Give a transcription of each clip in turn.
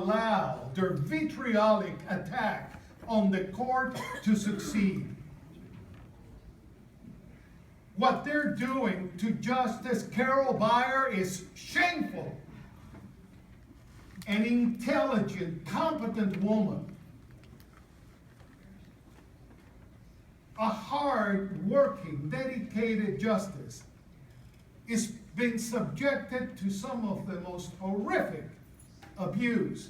allow their vitriolic attack on the court to succeed. What they're doing to Justice Carol Beyer is shameful. An intelligent, competent woman, a hard-working, dedicated justice, is being subjected to some of the most horrific abuse,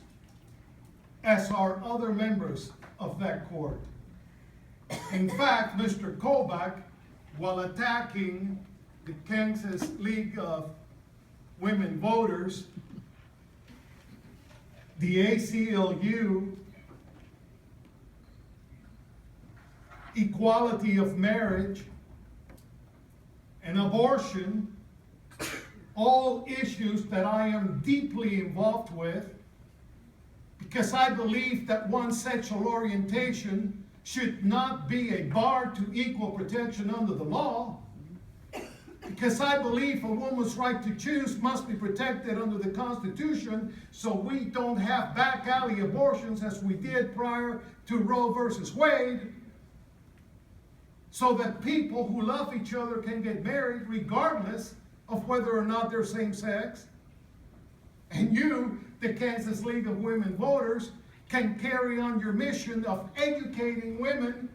as are other members of that court. In fact, Mr. Kobach, while attacking the Kansas League of Women Voters, the ACLU, equality of marriage, and abortion, all issues that I am deeply involved with, because I believe that one's sexual orientation should not be a bar to equal protection under the law, because I believe a woman's right to choose must be protected under the Constitution, so we don't have back alley abortions as we did prior to Roe versus Wade, so that people who love each other can get married regardless of whether or not they're same sex. And you, the Kansas League of Women Voters, can carry on your mission of educating women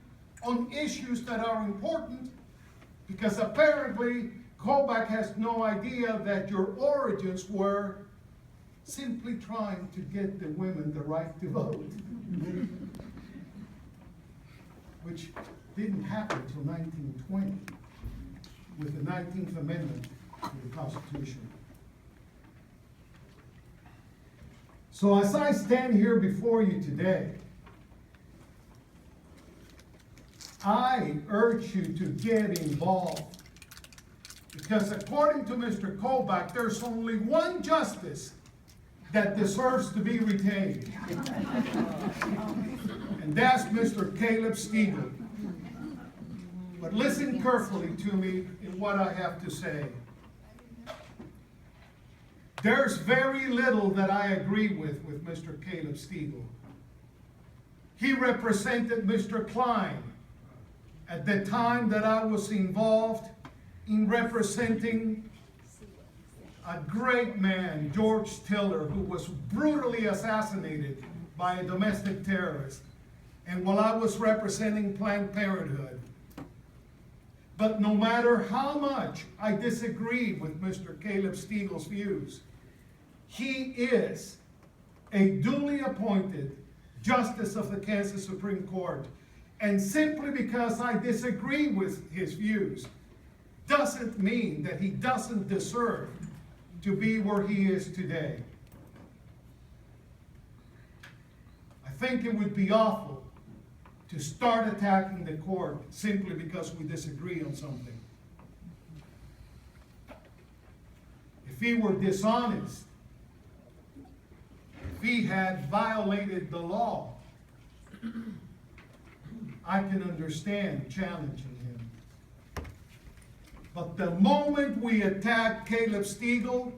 on issues that are important, because apparently Kobach has no idea that your origins were simply trying to get the women the right to vote, which didn't happen until 1920 with the 19th Amendment to the Constitution. So as I stand here before you today, I urge you to get involved, because according to Mr. Kobach, there's only one justice that deserves to be retained, and that's Mr. Caleb Stegall. But listen carefully to me in what I have to say. There's very little that I agree with Mr. Caleb Stegall. He represented Mr. Klein at the time that I was involved in representing a great man, George Tiller, who was brutally assassinated by a domestic terrorist, and while I was representing Planned Parenthood. But no matter how much I disagree with Mr. Caleb Stegall's views, he is a duly appointed justice of the Kansas Supreme Court. And simply because I disagree with his views doesn't mean that he doesn't deserve to be where he is today. I think it would be awful to start attacking the court simply because we disagree on something. If he were dishonest, if he had violated the law, I can understand challenging him. But the moment we attack Caleb Stegall,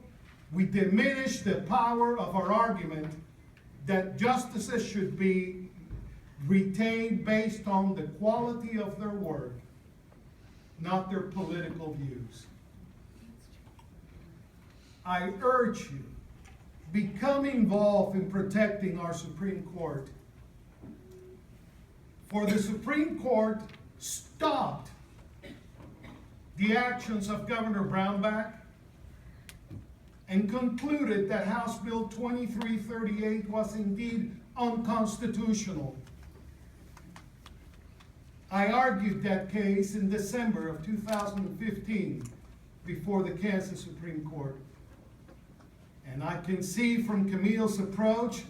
we diminish the power of our argument that justices should be retained based on the quality of their work, not their political views. I urge you, become involved in protecting our Supreme Court. For the Supreme Court stopped the actions of Governor Brownback and concluded that House Bill 2338 was indeed unconstitutional. I argued that case in December of 2015 before the Kansas Supreme Court. And I can see from Camille's approach